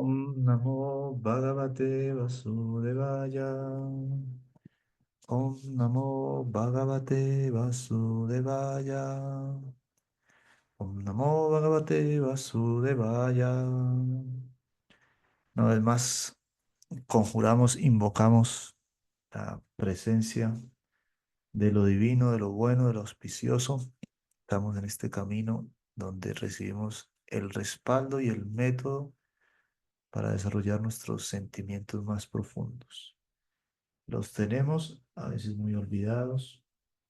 Om Namo Bhagavate Vasudevaya. Om Namo Bhagavate Vasudevaya. Om Namo Bhagavate Vasudevaya. Una vez más, conjuramos, invocamos la presencia de lo divino, de lo bueno, de lo auspicioso. Estamos en este camino donde recibimos el respaldo y el método para desarrollar nuestros sentimientos más profundos. Los tenemos a veces muy olvidados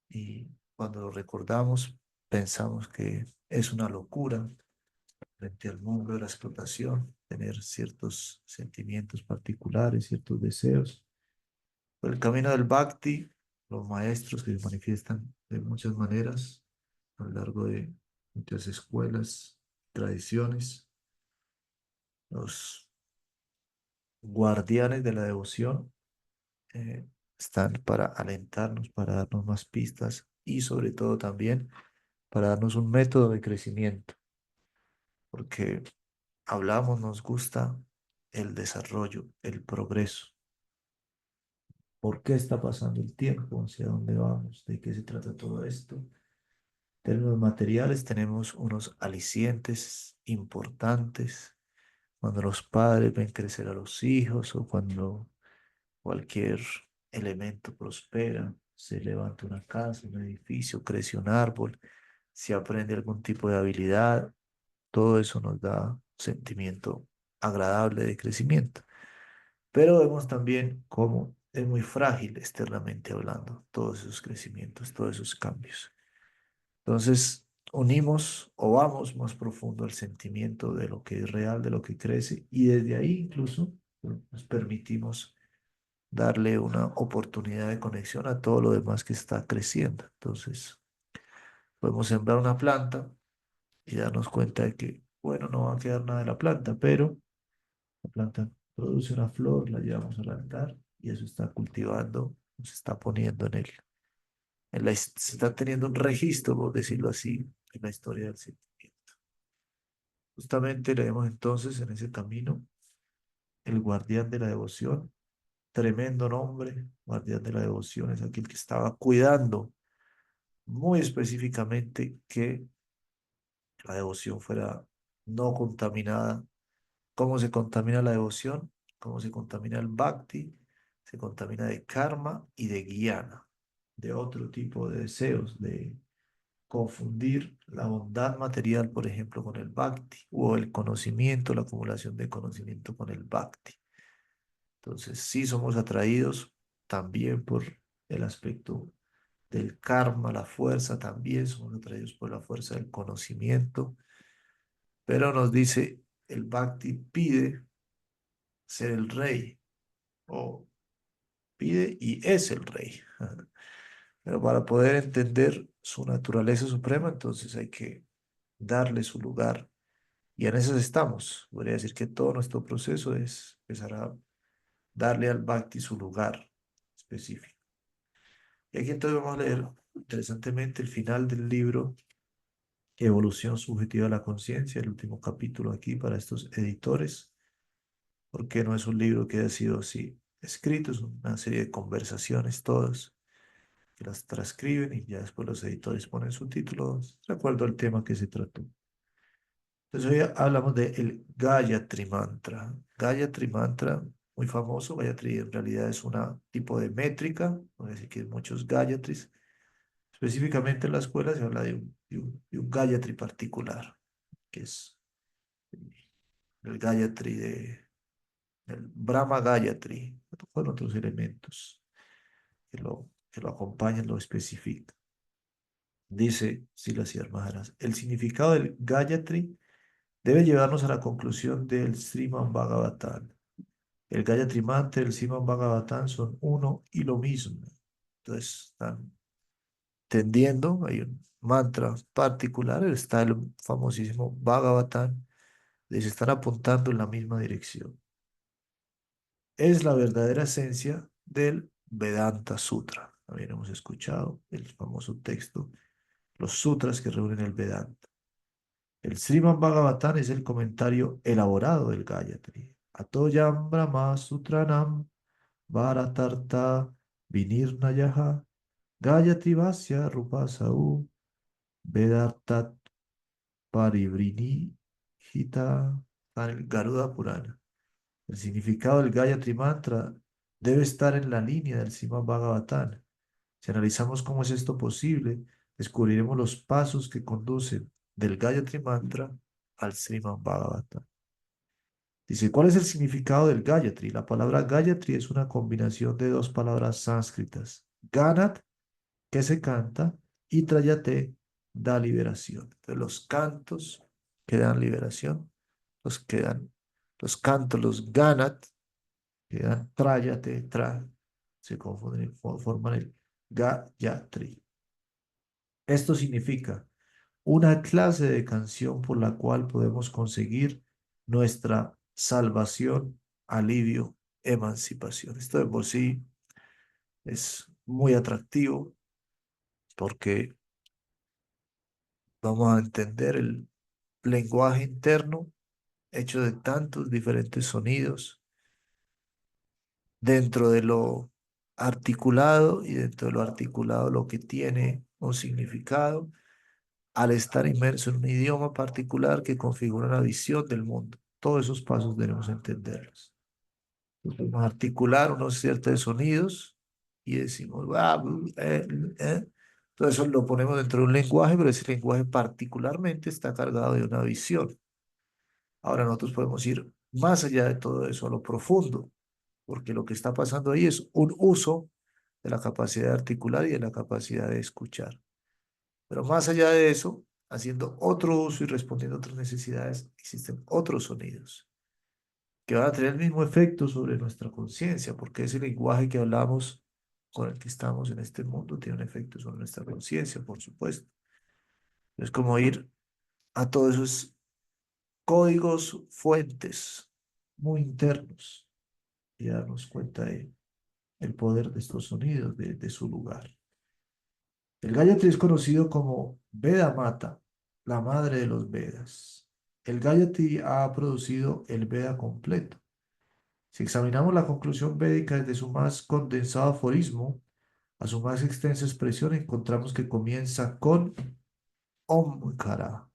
y cuando los recordamos pensamos que es una locura frente al mundo de la explotación, tener ciertos sentimientos particulares, ciertos deseos. Por el camino del Bhakti, los maestros que se manifiestan de muchas maneras a lo largo de muchas escuelas, tradiciones, los guardianes de la devoción están para alentarnos, para darnos más pistas y sobre todo también para darnos un método de crecimiento, porque hablamos, nos gusta el desarrollo, el progreso. ¿Por qué está pasando el tiempo? ¿Hacia dónde vamos? ¿De qué se trata todo esto? En términos materiales tenemos unos alicientes importantes cuando los padres ven crecer a los hijos o cuando cualquier elemento prospera, se levanta una casa, un edificio, crece un árbol, se aprende algún tipo de habilidad, todo eso nos da un sentimiento agradable de crecimiento. Pero vemos también cómo es muy frágil externamente hablando todos esos crecimientos, todos esos cambios. Entonces, unimos o vamos más profundo al sentimiento de lo que es real, de lo que crece, y desde ahí incluso nos permitimos darle una oportunidad de conexión a todo lo demás que está creciendo. Entonces, podemos sembrar una planta y darnos cuenta de que, bueno, no va a quedar nada de la planta, pero la planta produce una flor, la llevamos al altar y eso está cultivando, se está poniendo se está teniendo un registro, por decirlo así, en la historia del sentimiento. Justamente leemos entonces en ese camino el guardián de la devoción, tremendo nombre, guardián de la devoción, es aquel que estaba cuidando muy específicamente que la devoción fuera no contaminada. ¿Cómo se contamina la devoción? ¿Cómo se contamina el bhakti? Se contamina de karma y de guiana, de otro tipo de deseos, de confundir la bondad material, por ejemplo, con el bhakti, o el conocimiento, la acumulación de conocimiento con el bhakti. Entonces, sí somos atraídos también por el aspecto del karma, la fuerza, también somos atraídos por la fuerza del conocimiento, pero nos dice, el bhakti pide ser el rey, o pide y es el rey. Pero para poder entender su naturaleza suprema, entonces hay que darle su lugar. Y en eso estamos. Podría decir que todo nuestro proceso es empezar a darle al bhakti su lugar específico. Y aquí entonces vamos a leer interesantemente el final del libro Evolución subjetiva de la conciencia, el último capítulo aquí para estos editores, porque no es un libro que haya sido así escrito, es una serie de conversaciones todas que las transcriben y ya después los editores ponen subtítulos de acuerdo al tema que se trató. Entonces hoy hablamos del Gayatri Mantra. Gayatri Mantra, muy famoso. Gayatri en realidad es un tipo de métrica, voy a decir que hay muchos Gayatris. Específicamente en la escuela se habla de un Gayatri particular, que es el Gayatri el Brahma Gayatri, con otros elementos que lo acompañan, lo especifican. Dice Silas Maharaj, el significado del Gayatri debe llevarnos a la conclusión del Srimad Bhagavatam. El Gayatri Mantra y el Srimad Bhagavatam son uno y lo mismo. Entonces, están tendiendo, hay un mantra particular, está el famosísimo Bhagavatam, y se están apuntando en la misma dirección. Es la verdadera esencia del Vedanta Sutra. También hemos escuchado el famoso texto, los sutras que reúnen el Vedanta. El Srimad Bhagavatam es el comentario elaborado del Gayatri. Atoyam Brahma Sutranam Bharatarta Vinirnayaha Gayatri Vasya Rupasau Vedartat Paribrini Hita Garuda Purana. El significado del Gayatri Mantra debe estar en la línea del Srimad Bhagavatam. Si analizamos cómo es esto posible, descubriremos los pasos que conducen del Gayatri Mantra al Srimad Bhagavatam. Dice, ¿cuál es el significado del Gayatri? La palabra Gayatri es una combinación de dos palabras sánscritas. Ganat, que se canta, y Trayate, da liberación. Entonces, los cantos que dan liberación, los cantos, los Ganat, que dan Trayate, se confunden, forman el Gayatri. Esto significa una clase de canción por la cual podemos conseguir nuestra salvación, alivio, emancipación. Esto de por sí es muy atractivo porque vamos a entender el lenguaje interno hecho de tantos diferentes sonidos dentro de lo articulado y dentro de lo articulado lo que tiene un significado al estar inmerso en un idioma particular que configura una visión del mundo. Todos esos pasos debemos entenderlos. Entonces, podemos articular unos ciertos sonidos y decimos, todo eso lo ponemos dentro de un lenguaje, pero ese lenguaje particularmente está cargado de una visión. Ahora nosotros podemos ir más allá de todo eso, a lo profundo, porque lo que está pasando ahí es un uso de la capacidad de articular y de la capacidad de escuchar. Pero más allá de eso, haciendo otro uso y respondiendo a otras necesidades, existen otros sonidos que van a tener el mismo efecto sobre nuestra conciencia, porque ese lenguaje que hablamos con el que estamos en este mundo tiene un efecto sobre nuestra conciencia, por supuesto. Es como ir a todos esos códigos fuentes muy internos y darnos cuenta de el poder de estos sonidos, de su lugar. El Gayatri es conocido como Veda Mata, la madre de los Vedas. El Gayatri ha producido el Veda completo. Si examinamos la conclusión védica desde su más condensado aforismo a su más extensa expresión, encontramos que comienza con Omkara,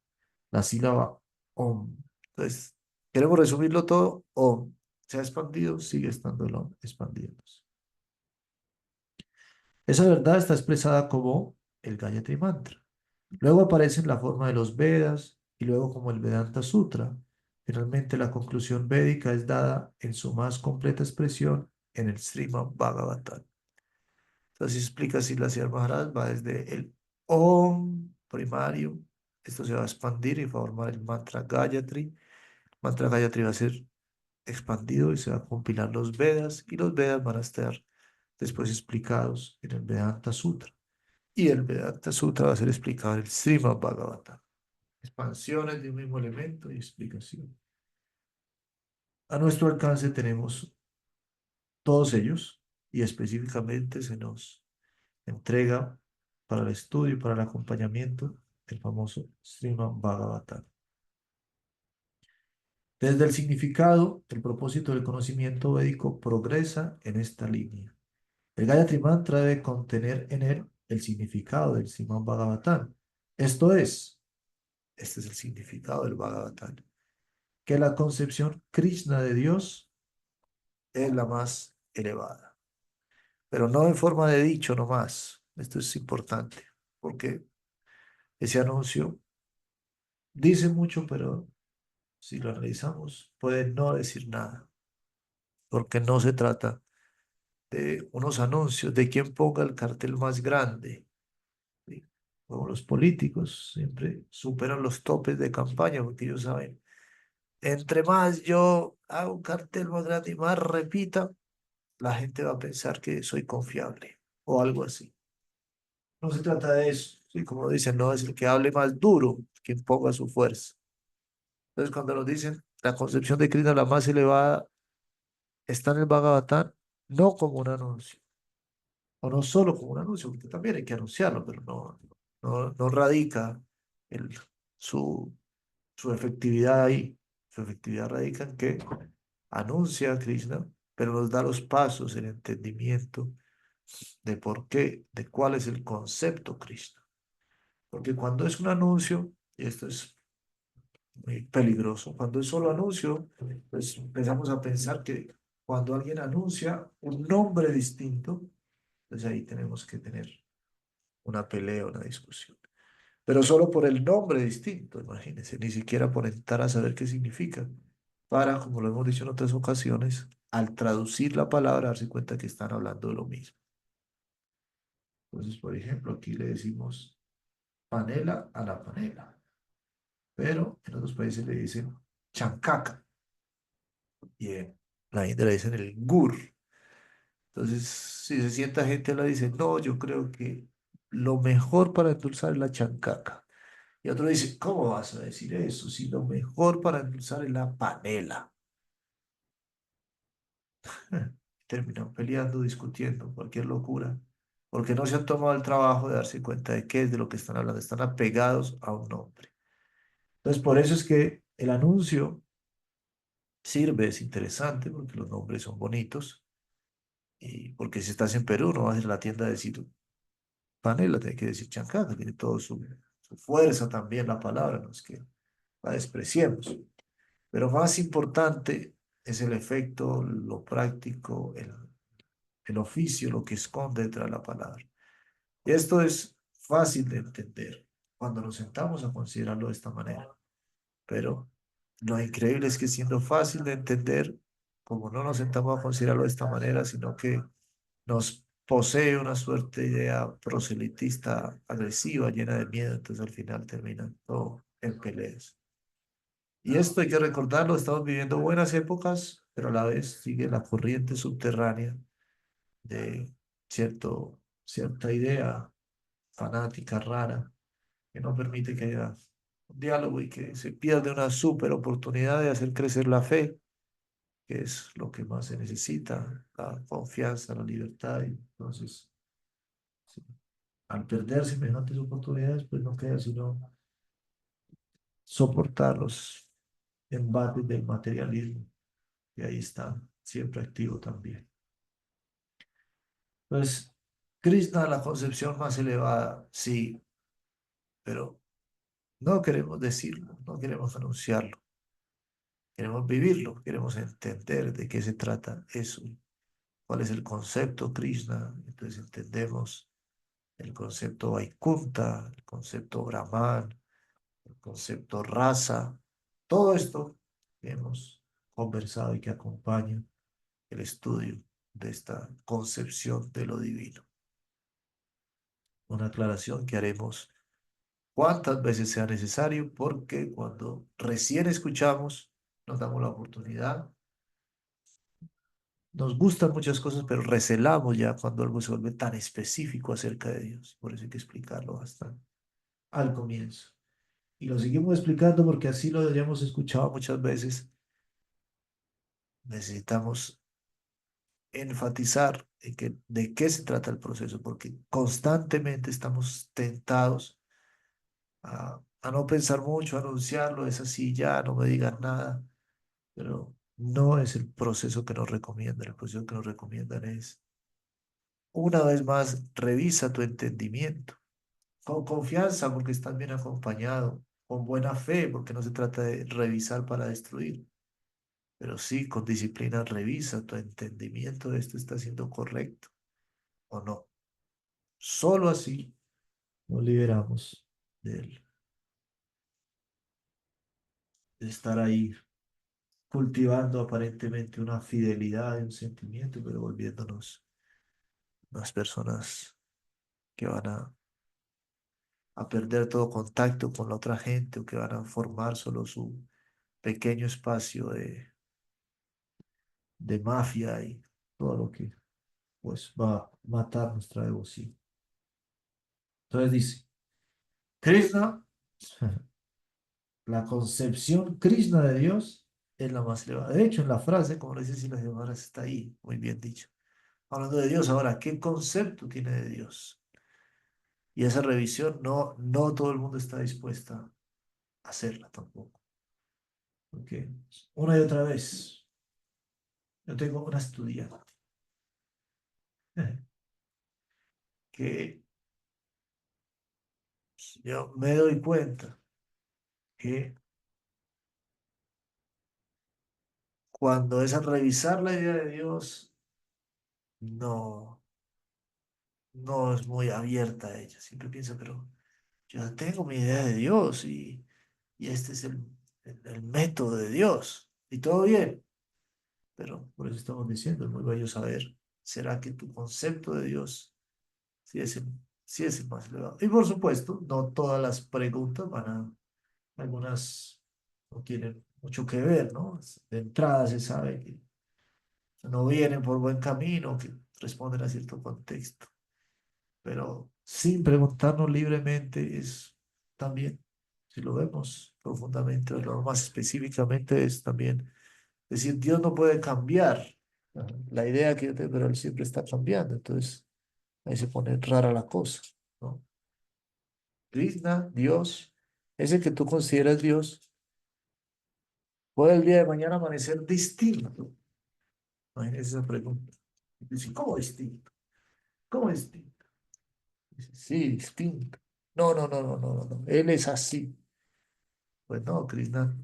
la sílaba Om. Entonces, queremos resumirlo todo. Om se ha expandido, sigue estando el Om expandiéndose. Esa verdad está expresada como el Gayatri Mantra. Luego aparece en la forma de los Vedas y luego como el Vedanta Sutra. Finalmente, la conclusión védica es dada en su más completa expresión en el Srimad Bhagavatam. Entonces explica si la Sri Maharaj va desde el Om primario, esto se va a expandir y va a formar el mantra Gayatri. El mantra Gayatri va a ser expandido y se va a compilar los Vedas y los Vedas van a estar después explicados en el Vedanta Sutra. Y el Vedanta Sutra va a ser explicado en el Srimad Bhagavatam. Expansiones de un mismo elemento y explicación. A nuestro alcance tenemos todos ellos y específicamente se nos entrega para el estudio y para el acompañamiento el famoso Srimad Bhagavatam. Desde el significado, el propósito del conocimiento védico progresa en esta línea. El Gayatri Mantra debe contener en él el significado del Srimad Bhagavatam. Esto es, este es el significado del Bhagavatam, que la concepción Krishna de Dios es la más elevada, pero no en forma de dicho nomás. Esto es importante, porque ese anuncio dice mucho, pero si lo analizamos, puede no decir nada, porque no se trata de unos anuncios de quién ponga el cartel más grande. ¿Sí? Como los políticos siempre superan los topes de campaña, porque ellos saben, entre más yo hago un cartel más grande y más repita, la gente va a pensar que soy confiable o algo así. No se trata de eso. Sí, como dicen, no es el que hable más duro, quien ponga su fuerza. Entonces, cuando nos dicen la concepción de Krishna la más elevada está en el Bhagavatam, no como un anuncio, o no solo como un anuncio, porque también hay que anunciarlo, pero no radica el, su, su efectividad ahí. Su efectividad radica en que anuncia a Krishna, pero nos da los pasos, el entendimiento de por qué, de cuál es el concepto Krishna. Porque cuando es un anuncio, y esto es muy peligroso, cuando es solo anuncio, pues empezamos a pensar que cuando alguien anuncia un nombre distinto, pues ahí tenemos que tener una pelea, una discusión. Pero solo por el nombre distinto, imagínense, ni siquiera por entrar a saber qué significa, para, como lo hemos dicho en otras ocasiones, al traducir la palabra, darse cuenta que están hablando de lo mismo. Entonces, por ejemplo, aquí le decimos panela a la panela, pero en otros países le dicen chancaca y en la India le dicen el gur. Entonces, si se sienta gente, la dice, no, yo creo que lo mejor para endulzar es la chancaca. Y otro dice, ¿cómo vas a decir eso? Si lo mejor para endulzar es la panela. Terminan peleando, discutiendo, cualquier locura, porque no se han tomado el trabajo de darse cuenta de qué es de lo que están hablando. Están apegados a un nombre. Entonces, por eso es que el anuncio sirve, es interesante, porque los nombres son bonitos. Y porque si estás en Perú, no vas a ir a la tienda a decir panela, tiene que decir chancaca, tiene todo su fuerza también la palabra, no es que la despreciemos. Pero más importante es el efecto, lo práctico, el oficio, lo que esconde detrás de la palabra. Y esto es fácil de entender cuando nos sentamos a considerarlo de esta manera. Pero lo increíble es que siendo fácil de entender, como no nos sentamos a considerarlo de esta manera, sino que nos posee una suerte de idea proselitista agresiva, llena de miedo, entonces al final termina todo en peleas. Y esto hay que recordarlo, estamos viviendo buenas épocas, pero a la vez sigue la corriente subterránea de cierta idea fanática, rara, que no permite que haya un diálogo y que se pierde una súper oportunidad de hacer crecer la fe, que es lo que más se necesita, la confianza, la libertad. Y entonces, sí, al perder semejantes oportunidades, pues no queda sino soportar los embates del materialismo, que ahí está siempre activo también. Pues Krishna, la concepción más elevada, sí, pero no queremos decirlo, no queremos anunciarlo, queremos vivirlo, queremos entender de qué se trata eso, cuál es el concepto Krishna. Entonces entendemos el concepto Vaikunta, el concepto Brahman, el concepto raza, todo esto que hemos conversado y que acompaña el estudio de esta concepción de lo divino. Una aclaración que haremos cuantas veces sea necesario, porque cuando recién escuchamos, nos damos la oportunidad, nos gustan muchas cosas, pero recelamos ya cuando algo se vuelve tan específico acerca de Dios. Por eso hay que explicarlo bastante al comienzo. Y lo seguimos explicando porque así lo hayamos escuchado muchas veces. Necesitamos enfatizar en que, de qué se trata el proceso, porque constantemente estamos tentados a no pensar mucho, a anunciarlo, es así ya, no me digan nada, pero no es el proceso que nos recomiendan. El proceso que nos recomiendan es, una vez más, revisa tu entendimiento, con confianza porque estás bien acompañado, con buena fe porque no se trata de revisar para destruir, pero sí con disciplina revisa tu entendimiento de esto está siendo correcto o no. Solo así nos liberamos del- de estar ahí cultivando aparentemente una fidelidad y un sentimiento, pero volviéndonos unas personas que van a perder todo contacto con la otra gente o que van a formar solo su pequeño espacio de mafia y todo lo que pues va a matar nuestra devoción. Entonces dice, Krishna, la concepción Krishna de Dios es la más elevada. De hecho, en la frase, como le dice si las llamadas, está ahí, muy bien dicho. Hablando de Dios, ahora, ¿qué concepto tiene de Dios? Y esa revisión no todo el mundo está dispuesta a hacerla tampoco. Porque una y otra vez. Yo tengo una estudiante que yo me doy cuenta que cuando es a revisar la idea de Dios, no, no es muy abierta a ella. Siempre piensa, pero yo ya tengo mi idea de Dios y este es el método de Dios. Y todo bien, pero por eso estamos diciendo, es muy bello saber, ¿será que tu concepto de Dios sí es el más elevado? Y por supuesto, no todas las preguntas algunas no tienen mucho que ver, ¿no? De entrada se sabe que no vienen por buen camino, que responden a cierto contexto, pero sin preguntarnos libremente es también, si lo vemos profundamente o lo más específicamente, es también decir, Dios no puede cambiar. Ajá. La idea que yo tengo, pero Él siempre está cambiando, entonces ahí se pone rara la cosa, ¿no? Krishna, Dios, ese que tú consideras Dios, puede el día de mañana amanecer distinto. Imagínese esa pregunta. Dice, ¿cómo distinto? ¿Cómo distinto? Dice, sí, distinto. No, no, no, no, no, no, no. Él es así. Pues no, Krishna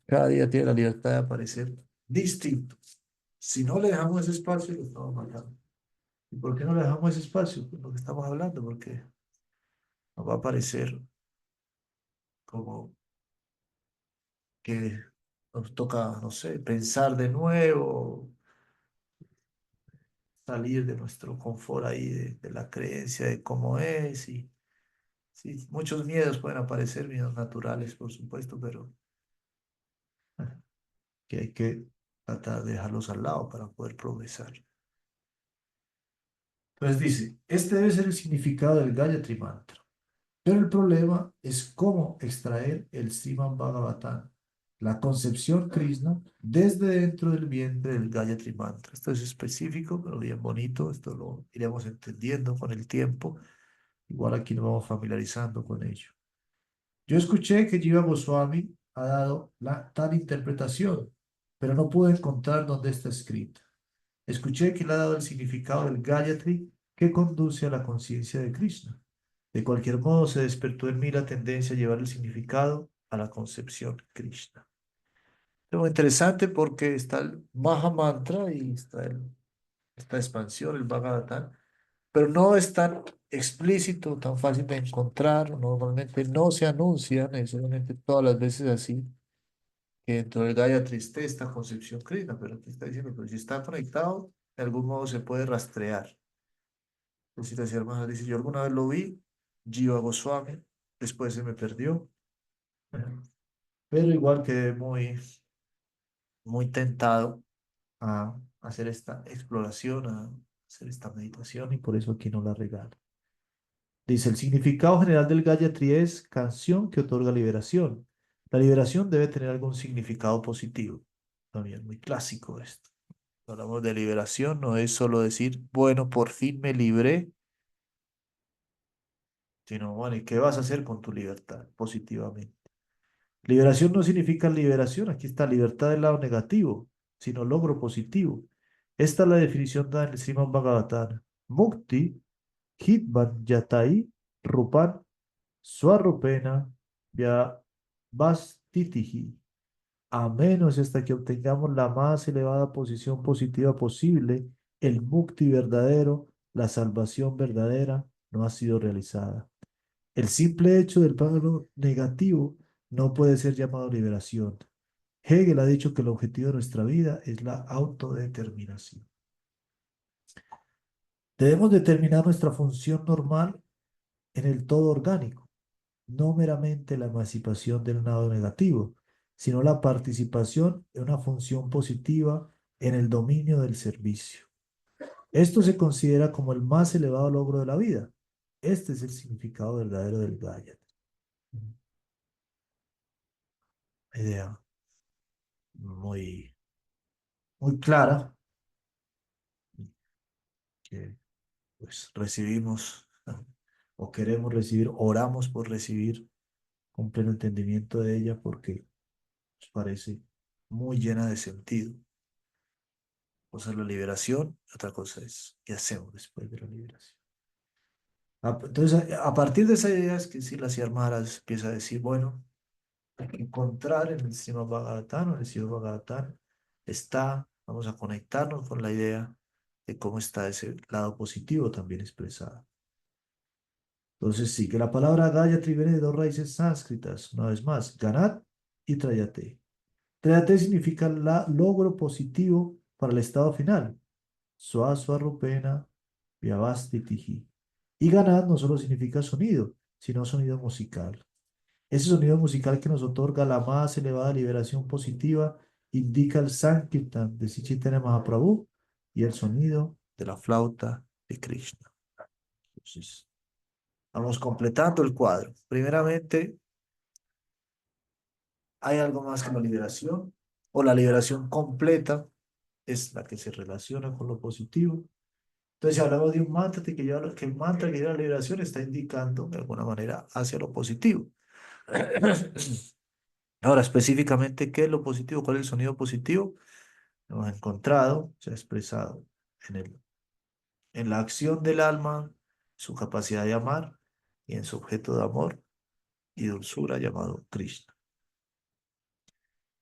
cada día tiene la libertad de aparecer distinto. Si no le dejamos ese espacio, lo estamos matando. ¿Y por qué no le dejamos ese espacio? Pues lo que estamos hablando, porque nos va a parecer como que nos toca, no sé, pensar de nuevo, salir de nuestro confort ahí, de la creencia de cómo es. Y sí, muchos miedos pueden aparecer, miedos naturales, por supuesto, pero que hay que tratar de dejarlos al lado para poder progresar. Entonces dice, este debe ser el significado del Gayatri Mantra. Pero el problema es cómo extraer el Srimad Bhagavatam, la concepción Krishna, desde dentro del vientre del Gayatri Mantra. Esto es específico, pero bien bonito. Esto lo iremos entendiendo con el tiempo. Igual aquí nos vamos familiarizando con ello. Yo escuché que Jiva Goswami ha dado tal interpretación, pero no pude encontrar dónde está escrita. Escuché que le ha dado el significado del Gayatri que conduce a la conciencia de Krishna. De cualquier modo, se despertó en mí la tendencia a llevar el significado a la concepción Krishna. Es muy interesante porque está el Maha Mantra y está esta expansión, el Bhagavatam, pero no es tan explícito, tan fácil de encontrar. Normalmente no se anuncia necesariamente todas las veces así, que dentro del Gayatri esté esta concepción Krishna, pero aquí está diciendo, pero si está conectado, de algún modo se puede rastrear. Entonces, si hermana dice, yo alguna vez lo vi, Jiva Goswami, después se me perdió, pero igual quedé muy tentado a hacer esta exploración, a hacer esta meditación y por eso aquí no la regalo. Dice, el significado general del Gayatri es canción que otorga liberación. La liberación debe tener algún significado positivo. También muy clásico esto. Cuando hablamos de liberación, no es solo decir, bueno, por fin me libré, sino, bueno, ¿y qué vas a hacer con tu libertad positivamente? Liberación no significa liberación, aquí está libertad del lado negativo, sino logro positivo. Esta es la definición dada en el Srimad Bhagavatam. Mukti, Hitvan Yatai, Rupan, Swarupena, Vyavastitihi. A menos hasta que obtengamos la más elevada posición positiva posible, el Mukti verdadero, la salvación verdadera, no ha sido realizada. El simple hecho del plano negativo no puede ser llamado liberación. Hegel ha dicho que el objetivo de nuestra vida es la autodeterminación. Debemos determinar nuestra función normal en el todo orgánico, no meramente la emancipación del lado negativo, sino la participación en una función positiva en el dominio del servicio. Esto se considera como el más elevado logro de la vida. Este es el significado verdadero del Gayat. Idea muy, muy clara que pues recibimos o queremos recibir, oramos por recibir un pleno entendimiento de ella porque nos parece muy llena de sentido. cosa es la liberación, otra cosa es qué hacemos después de la liberación. Entonces, a partir de esa idea es que si la Sri Maharaj empieza a decir, bueno, hay que encontrar en el Srimad Bhagavatam o en el Srimad Bhagavatam vamos a conectarnos con la idea de cómo está ese lado positivo también expresado. Entonces sí, que la palabra Gayatri viene de dos raíces sánscritas, una vez más, Ganat y Trayate. Trayate significa logro positivo para el estado final. Swaswarupena Vyavastitihi. Y Ganat no solo significa sonido, sino sonido musical. Ese sonido musical que nos otorga la más elevada liberación positiva indica el Sankirtan de Sri Chaitanya Mahaprabhu y el sonido de la flauta de Krishna. Entonces, vamos completando el cuadro. Primeramente, hay algo más que la liberación, o la liberación completa es la que se relaciona con lo positivo. Entonces, si hablamos de un mantra que el mantra que lleva la liberación está indicando de alguna manera hacia lo positivo. Ahora, específicamente, ¿qué es lo positivo? ¿Cuál es el sonido positivo? Hemos encontrado, se ha expresado en la acción del alma, su capacidad de amar y en su objeto de amor y dulzura llamado Krishna.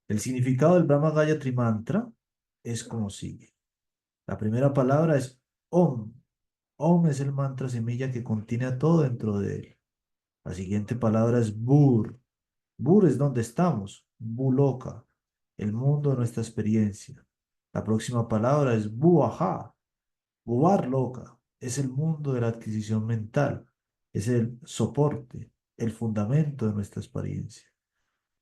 El significado del Brahma Gayatri Mantra es como sigue. La primera palabra es Om. Om es el mantra semilla que contiene a todo dentro de él. La siguiente palabra es Bur. Bur es donde estamos. Buloka, el mundo de nuestra experiencia. La próxima palabra es Buaha. Buar loca es el mundo de la adquisición mental. Es el soporte, el fundamento de nuestra experiencia.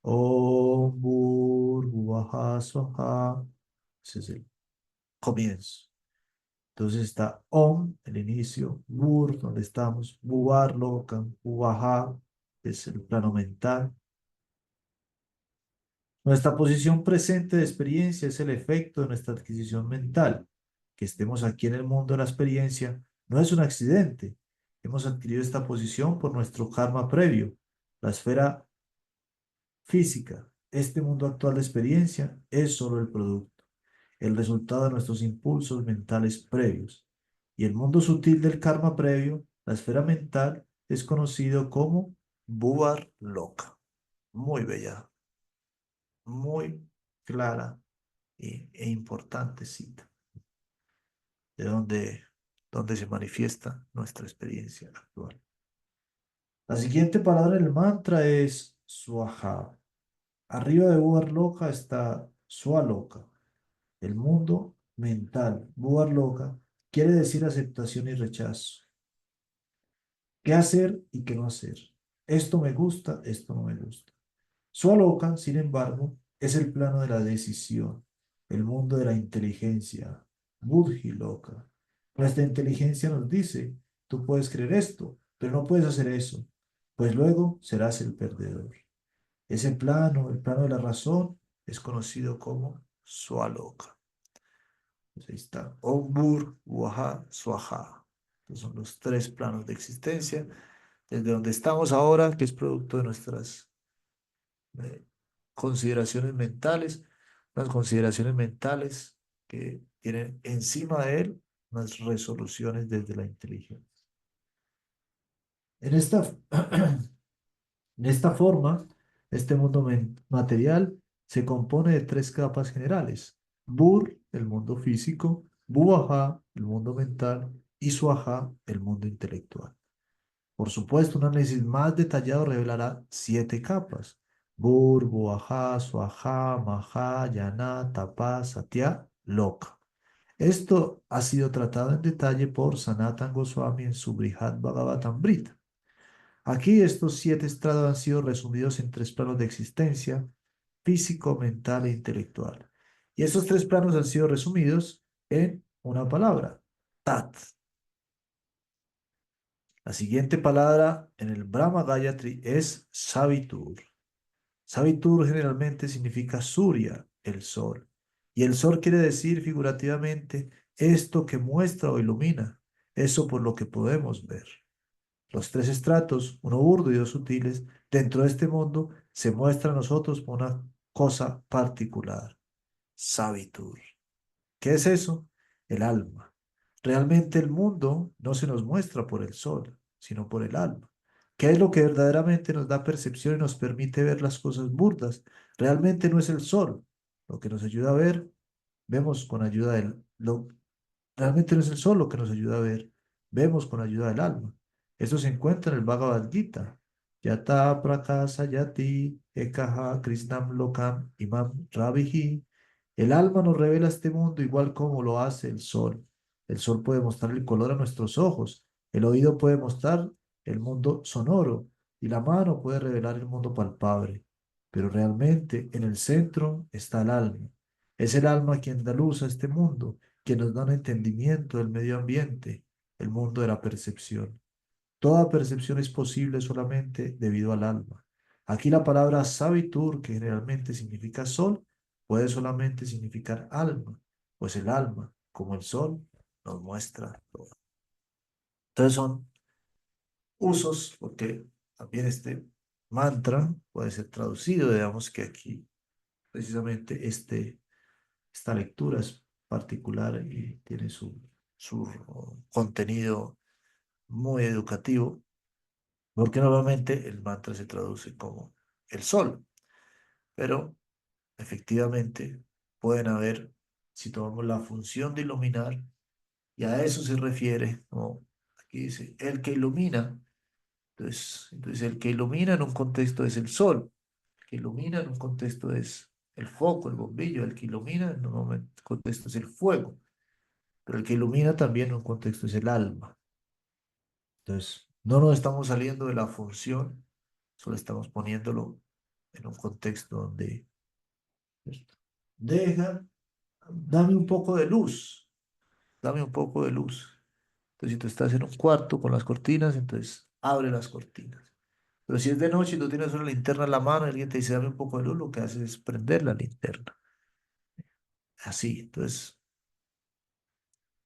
Om Bur Buaha Swaha. Ese es el comienzo. Entonces está Om, el inicio, Bur, donde estamos, Buar loca, Buaha, que es el plano mental. Nuestra posición presente de experiencia es el efecto de nuestra adquisición mental. Que estemos aquí en el mundo de la experiencia no es un accidente. Hemos adquirido esta posición por nuestro karma previo. La esfera física, este mundo actual de experiencia, es solo el producto, el resultado de nuestros impulsos mentales previos. Y el mundo sutil del karma previo, la esfera mental, es conocido como Bhuvar Loka. Muy bella, muy clara e importante cita, de donde se manifiesta nuestra experiencia actual. La siguiente palabra del mantra es Swaha. Arriba de Bhuvar está Swaloka, el mundo mental. Bhuvar quiere decir aceptación y rechazo. ¿Qué hacer y qué no hacer? Esto me gusta, esto no me gusta. Swaloka, sin embargo, es el plano de la decisión, el mundo de la inteligencia. Buddhi Loka. Nuestra inteligencia nos dice, tú puedes creer esto, pero no puedes hacer eso, pues luego serás el perdedor. Ese plano, el plano de la razón, es conocido como Swaloka. Pues ahí está. Ombur, Waha, Swaha. Estos son los tres planos de existencia. Desde donde estamos ahora, que es producto de nuestras eh, consideraciones mentales, unas consideraciones mentales que tienen encima de él unas resoluciones desde la inteligencia. En esta, en esta forma, este mundo material se compone de tres capas generales. Bur, el mundo físico, Buaha, el mundo mental, y Swaha, el mundo intelectual. Por supuesto, un análisis más detallado revelará siete capas. Bur, Buaha, Swaha, Maha, Yana, Tapa, Satya, Loka. Esto ha sido tratado en detalle por Sanatan Goswami en su Brihad Bhagavatamrita. Aquí estos siete estrados han sido resumidos en tres planos de existencia, físico, mental e intelectual. Y estos tres planos han sido resumidos en una palabra, Tat. La siguiente palabra en el Brahma Gayatri es Savitur. Savitur generalmente significa Surya, el sol. Y el sol quiere decir figurativamente esto que muestra o ilumina, eso por lo que podemos ver. Los tres estratos, uno burdo y dos sutiles, dentro de este mundo se muestra a nosotros como una cosa particular, sabitur. ¿Qué es eso? El alma. Realmente el mundo no se nos muestra por el sol, sino por el alma. ¿Qué es lo que verdaderamente nos da percepción y nos permite ver las cosas burdas? Realmente no es el sol. Lo que nos ayuda a ver, vemos con ayuda del, realmente no es el sol lo que nos ayuda a ver, vemos con ayuda del alma. Esto se encuentra en el Bhagavad Gita. Yata prakasa yati ekaha krishnam lokam imam ravihi. El alma nos revela este mundo igual como lo hace el sol. El sol puede mostrar el color a nuestros ojos, el oído puede mostrar el mundo sonoro y la mano puede revelar el mundo palpable. Pero realmente en el centro está el alma. Es el alma quien da luz a este mundo, que nos da un entendimiento del medio ambiente, el mundo de la percepción. Toda percepción es posible solamente debido al alma. Aquí la palabra sabitur, que generalmente significa sol, puede solamente significar alma, pues el alma, como el sol, nos muestra todo. Entonces son usos, porque también este mantra puede ser traducido, digamos que aquí precisamente esta lectura es particular y tiene su contenido muy educativo, porque normalmente el mantra se traduce como el sol, pero efectivamente pueden haber, si tomamos la función de iluminar, y a eso se refiere, ¿no? Aquí dice, el que ilumina, entonces el que ilumina en un contexto es el sol, el que ilumina en un contexto es el foco, el bombillo, el que ilumina en un contexto es el fuego, pero el que ilumina también en un contexto es el alma. Entonces, no nos estamos saliendo de la función, solo estamos poniéndolo en un contexto donde ¿cierto? Deja, dame un poco de luz, dame un poco de luz. Entonces, si tú estás en un cuarto con las cortinas, entonces abre las cortinas. Pero si es de noche y tú tienes una linterna en la mano y alguien te dice, dame un poco de luz, lo que haces es prender la linterna. Así, entonces,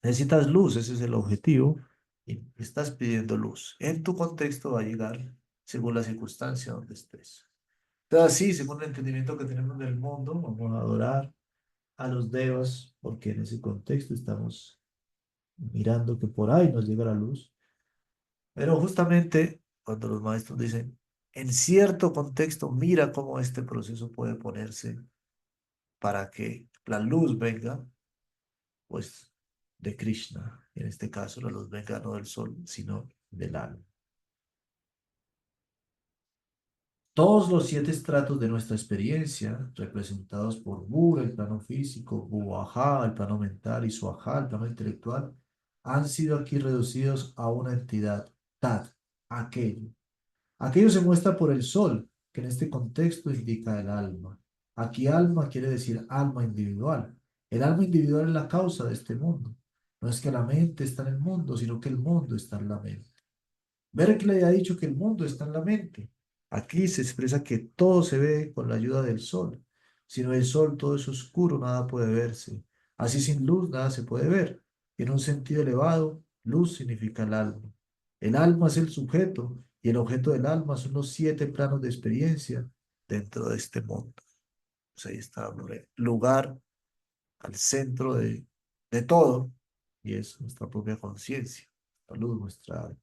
necesitas luz, ese es el objetivo, y estás pidiendo luz. En tu contexto va a llegar según la circunstancia donde estés. Entonces, así, según el entendimiento que tenemos del mundo, vamos a adorar a los devas, porque en ese contexto estamos mirando que por ahí nos llega la luz. Pero justamente cuando los maestros dicen, en cierto contexto, mira cómo este proceso puede ponerse para que la luz venga, pues, de Krishna. En este caso, la luz venga no del sol, sino del alma. Todos los siete estratos de nuestra experiencia, representados por Bura, el plano físico, Buajá, el plano mental, y Suajá, el plano intelectual, han sido aquí reducidos a una entidad, Tat, aquello. Aquello se muestra por el sol, que en este contexto indica el alma. Aquí alma quiere decir alma individual. El alma individual es la causa de este mundo. No es que la mente está en el mundo, sino que el mundo está en la mente. Berkeley ha dicho que el mundo está en la mente. Aquí se expresa que todo se ve con la ayuda del sol. Si no hay sol, todo es oscuro, nada puede verse. Así sin luz, nada se puede ver. En un sentido elevado, luz significa el alma. El alma es el sujeto y el objeto del alma son los siete planos de experiencia dentro de este mundo. Pues ahí está el lugar al centro de todo y es nuestra propia conciencia, la luz, nuestra alma.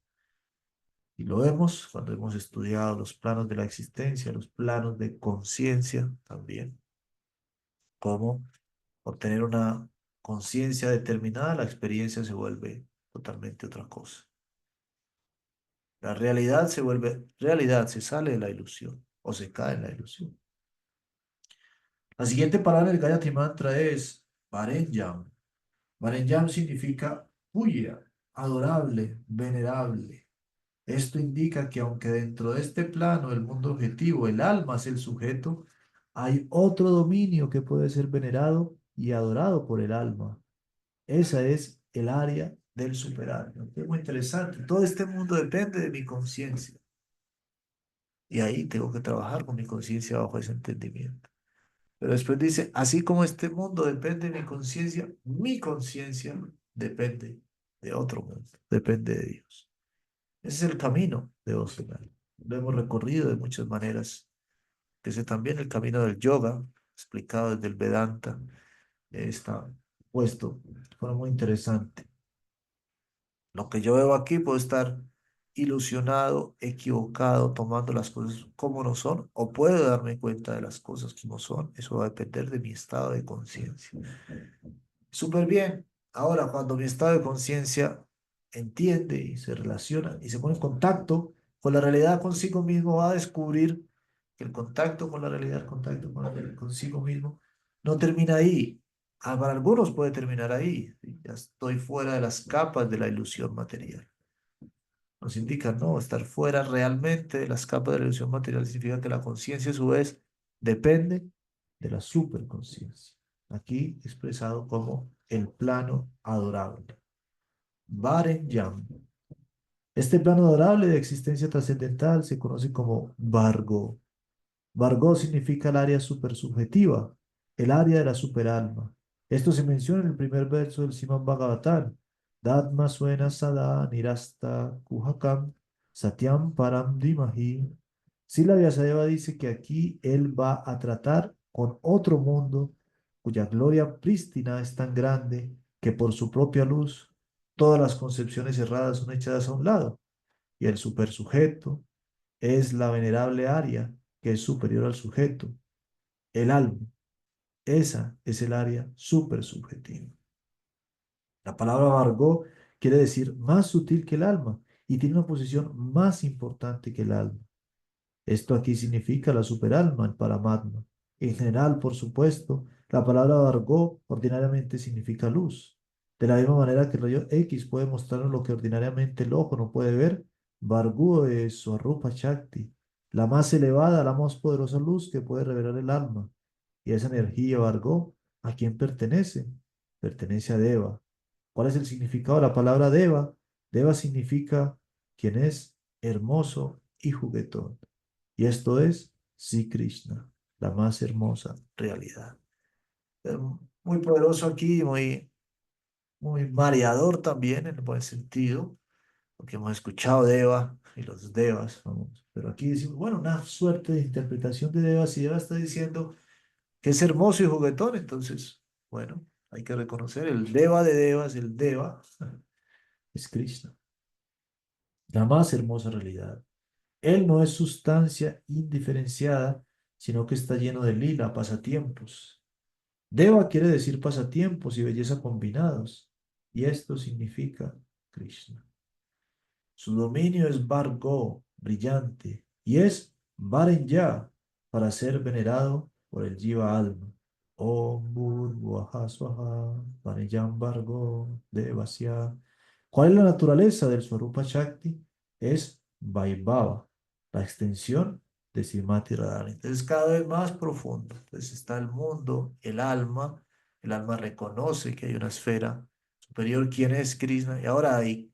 Y lo vemos cuando hemos estudiado los planos de la existencia, los planos de conciencia también, cómo obtener una conciencia determinada, la experiencia se vuelve totalmente otra cosa. La realidad se vuelve realidad, se sale de la ilusión o se cae en la ilusión. La siguiente palabra del Gayatri Mantra es Varenjam. Varenjam significa puya, adorable, venerable. Esto indica que aunque dentro de este plano, el mundo objetivo, el alma es el sujeto, hay otro dominio que puede ser venerado y adorado por el alma. Esa es el área del superalma. Es muy interesante. Todo este mundo depende de mi conciencia. Y ahí tengo que trabajar con mi conciencia bajo ese entendimiento. Pero después dice, así como este mundo depende de mi conciencia depende de otro mundo, depende de Dios. Ese es el camino devocional. Lo hemos recorrido de muchas maneras. Ese también el camino del yoga, explicado desde el Vedanta. Está puesto de forma muy interesante. Lo que yo veo aquí puedo estar ilusionado, equivocado, tomando las cosas como no son, o puedo darme cuenta de las cosas como son. Eso va a depender de mi estado de conciencia. Súper bien. Ahora, cuando mi estado de conciencia entiende y se relaciona y se pone en contacto con la realidad consigo mismo, va a descubrir que el contacto con la realidad, el contacto con consigo mismo, no termina ahí. Para algunos puede terminar ahí. ¿Sí? Ya estoy fuera de las capas de la ilusión material. Nos indica, no, estar fuera realmente de las capas de la ilusión material significa que la conciencia a su vez depende de la superconciencia. Aquí expresado como el plano adorable. Barenjam. Este plano adorable de existencia trascendental se conoce como Vargo. Vargo significa el área supersubjetiva, el área de la superalma. Esto se menciona en el primer verso del Srimad Bhagavatam. Dadma suena sada nirasta kuhakam satyam param dhimahi. Sila Vyasadeva dice que aquí él va a tratar con otro mundo cuya gloria prístina es tan grande que por su propia luz todas las concepciones erradas son echadas a un lado y el supersujeto es la venerable área que es superior al sujeto, el alma. Esa es el área supersubjetiva. La palabra Vargó quiere decir más sutil que el alma y tiene una posición más importante que el alma. Esto aquí significa la superalma, el Paramatma. En general, por supuesto, la palabra Vargó ordinariamente significa luz. De la misma manera que el rayo X puede mostrarnos lo que ordinariamente el ojo no puede ver, Vargó es Swarupa Shakti, la más elevada, la más poderosa luz que puede revelar el alma. Y esa energía Vargó, ¿a quién pertenece? Pertenece a Deva. ¿Cuál es el significado de la palabra Deva? Deva significa quien es hermoso y juguetón. Y esto es Sri Krishna, la más hermosa realidad. Eh, Muy poderoso aquí, muy mareador también en el buen sentido, porque hemos escuchado Deva y los Devas, vamos. Pero aquí decimos, bueno, una suerte de interpretación de Deva. Si Deva está diciendo que es hermoso y juguetón, entonces, bueno, hay que reconocer el Deva de Devas, el Deva es Krishna, la más hermosa realidad. Él no es sustancia indiferenciada, sino que está lleno de lila, pasatiempos. Deva quiere decir pasatiempos y belleza combinados, y esto significa Krishna. Su dominio es Bargo, brillante, y es Varenya, para ser venerado por el Jiva Alma. Om Bhurvuvaha Swaha, Varenyam Bargo, Devasya. ¿Cuál es la naturaleza del Swarupa Shakti? Es Vaibhava, la extensión de Srimati Radharani. Entonces, cada vez más profundo. Entonces, está el mundo, el alma. El alma reconoce que hay una esfera superior. ¿Quién es Krishna? Y ahora hay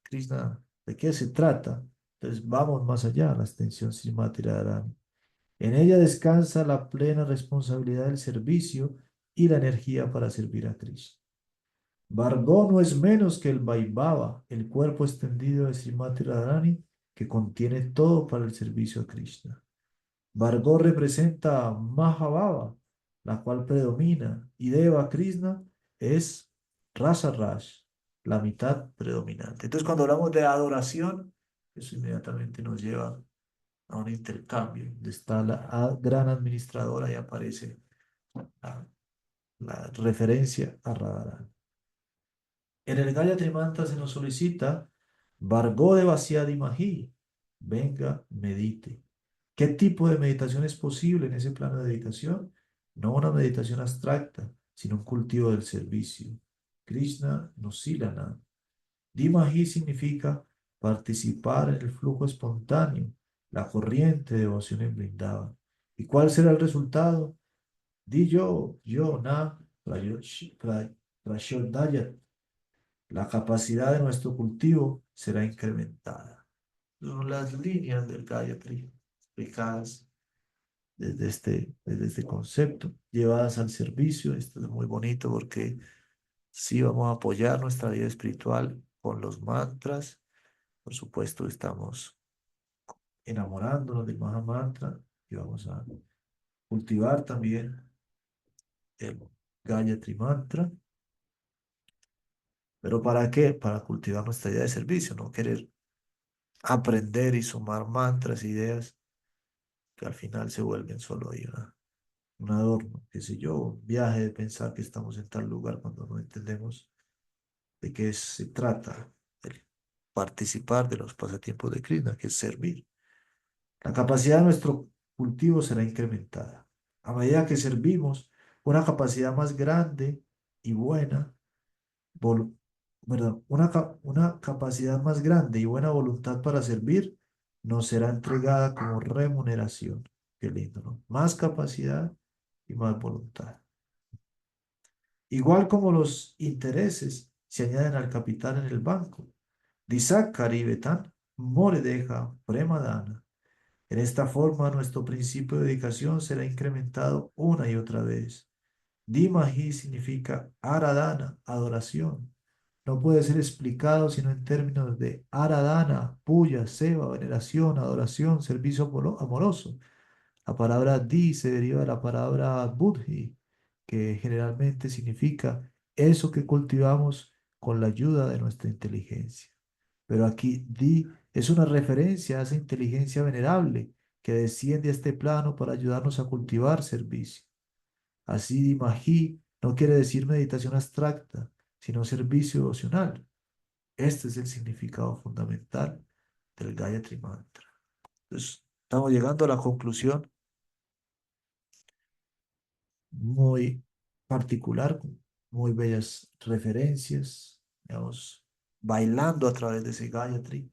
Krishna, ¿de qué se trata? Entonces vamos más allá, la extensión Srimati Radharani. En ella descansa la plena responsabilidad del servicio y la energía para servir a Krishna. Vargó no es menos que el Vaibhava, el cuerpo extendido de Srimati Radharani, que contiene todo para el servicio a Krishna. Vargó representa Mahabhava, la cual predomina, y Deva Krishna es Rasa Rash, la mitad predominante. Entonces, cuando hablamos de adoración, eso inmediatamente nos lleva a un intercambio, donde está la gran administradora y aparece la, la referencia a Radharani. En el Gayatri Mantra se nos solicita Vargó de Vasyadi Mahi, venga, medite. ¿Qué tipo de meditación es posible en ese plano de dedicación? No una meditación abstracta, sino un cultivo del servicio. Krishna Nusilana. Dimahi significa participar en el flujo espontáneo, la corriente de devoción en Vrindavan. ¿Y cuál será el resultado? Di yo, na, prashodayat. La capacidad de nuestro cultivo será incrementada. Son las líneas del Gayatri explicadas desde este concepto, llevadas al servicio. Esto es muy bonito porque sí vamos a apoyar nuestra vida espiritual con los mantras. Por supuesto, estamos enamorándonos del Maha Mantra y vamos a cultivar también el Gayatri Mantra. ¿Pero para qué? Para cultivar nuestra idea de servicio, no querer aprender y sumar mantras, ideas que al final se vuelven solo ahí, un adorno, qué sé yo, un viaje de pensar que estamos en tal lugar cuando no entendemos de qué se trata el participar de los pasatiempos de Krishna, que es servir. La capacidad de nuestro cultivo será incrementada. A medida que servimos, una capacidad más grande y buena, vol- perdón, una capacidad más grande y buena voluntad para servir nos será entregada como remuneración. Qué lindo, ¿no? Más capacidad y más voluntad. Igual como los intereses se añaden al capital en el banco. Disakari Betan, Moredeja, Premadana. En esta forma, nuestro principio de dedicación será incrementado una y otra vez. Dimahi significa Aradhana, adoración. No puede ser explicado sino en términos de Aradhana, puya, seva, veneración, adoración, servicio amoroso. La palabra di se deriva de la palabra buddhi, que generalmente significa eso que cultivamos con la ayuda de nuestra inteligencia. Pero aquí di es una referencia a esa inteligencia venerable que desciende a este plano para ayudarnos a cultivar servicio. Así di Mahi no quiere decir meditación abstracta, sino servicio devocional. Este es el significado fundamental del Gayatri Mantra. Entonces, estamos llegando a la conclusión muy particular, con muy bellas referencias, digamos, bailando a través de ese Gayatri,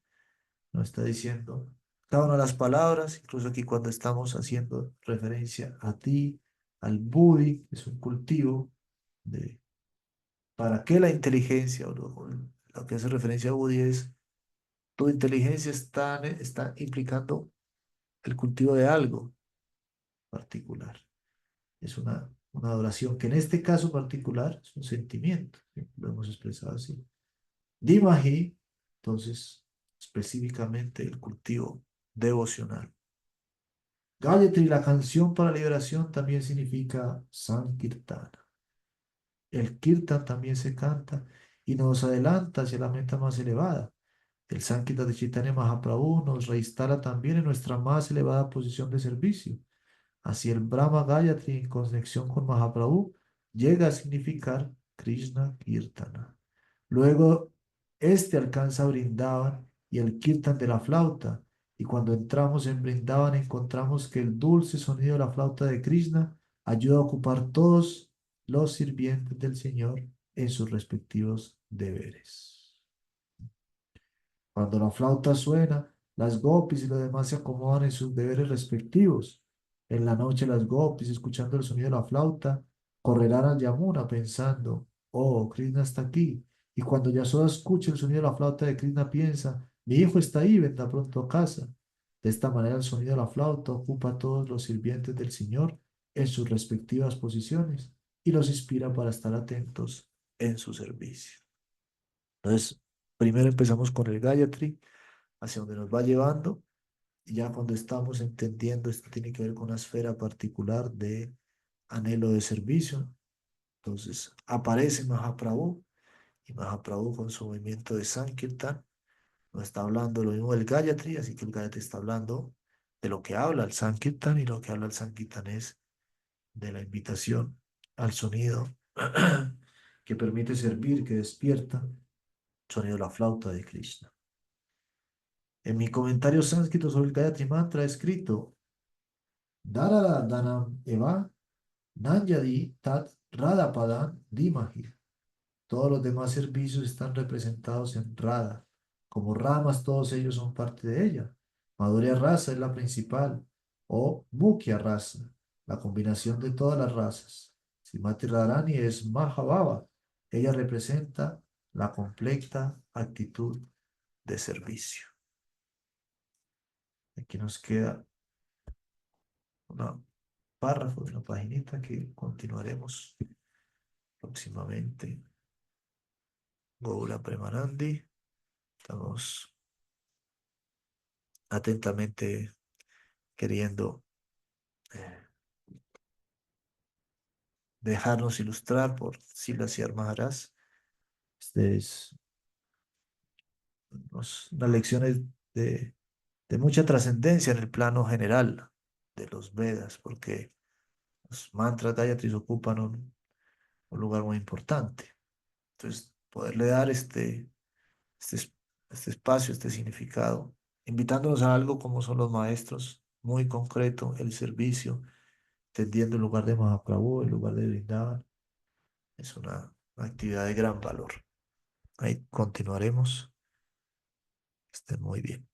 nos está diciendo cada una de las palabras, incluso aquí cuando estamos haciendo referencia a ti, al Budi, que es un cultivo de para qué la inteligencia, o lo que hace referencia a Budi es tu inteligencia está implicando el cultivo de algo particular. Es una adoración que en este caso particular es un sentimiento, ¿sí? Lo hemos expresado así. Dimahi, entonces, específicamente el cultivo devocional. Gayatri, la canción para liberación, también significa Sankirtana. El Kirtan también se canta y nos adelanta hacia la meta más elevada. El Sankirtan de Chaitanya Mahaprabhu nos reinstala también en nuestra más elevada posición de servicio. Así el Brahma Gayatri en conexión con Mahaprabhu llega a significar Krishna Kirtana. Luego, este alcanza Brindavan y el Kirtan de la flauta. Y cuando entramos en Brindavan encontramos que el dulce sonido de la flauta de Krishna ayuda a ocupar todos los sirvientes del Señor en sus respectivos deberes. Cuando la flauta suena, las gopis y los demás se acomodan en sus deberes respectivos. En la noche las gopis, escuchando el sonido de la flauta, correrán al Yamuna pensando, oh, Krishna está aquí. Y cuando Yasoda escucha el sonido de la flauta de Krishna, piensa, mi hijo está ahí, vendrá pronto a casa. De esta manera el sonido de la flauta ocupa a todos los sirvientes del Señor en sus respectivas posiciones y los inspira para estar atentos en su servicio. Entonces, primero empezamos con el Gayatri, hacia donde nos va llevando, y ya cuando estamos entendiendo, esto tiene que ver con una esfera particular de anhelo de servicio. Entonces, aparece Mahaprabhu, y Mahaprabhu con su movimiento de Sankirtan nos está hablando lo mismo del Gayatri, así que el Gayatri está hablando de lo que habla el Sankirtan, y lo que habla el Sankirtan es de la invitación al sonido que permite servir, que despierta, el sonido de la flauta de Krishna. En mi comentario sánscrito sobre el Gayatri Mantra he escrito Darada Danam Eva Nanyadi Tat Radhapadan Dimahi. Todos los demás servicios están representados en Radha. Como ramas, todos ellos son parte de ella. Madhurya Rasa es la principal, o Mukhya Rasa, la combinación de todas las razas. Srimati Radharani es Mahabhava. Ella representa la completa actitud de servicio. Aquí nos queda un párrafo de una paginita que continuaremos próximamente. Goura Premanandi. Estamos atentamente queriendo eh, dejarnos ilustrar por Silas y Maharaj. unas lecciones de, de mucha trascendencia en el plano general de los Vedas, porque los mantras Gayatri ocupan un lugar muy importante. Entonces, poderle dar este, es- este espacio, este significado, invitándonos a algo como son los maestros, muy concreto, el servicio, entendiendo el lugar de Mahaprabhu, el lugar de Vrindavan, es una actividad de gran valor. Ahí continuaremos. Estén muy bien.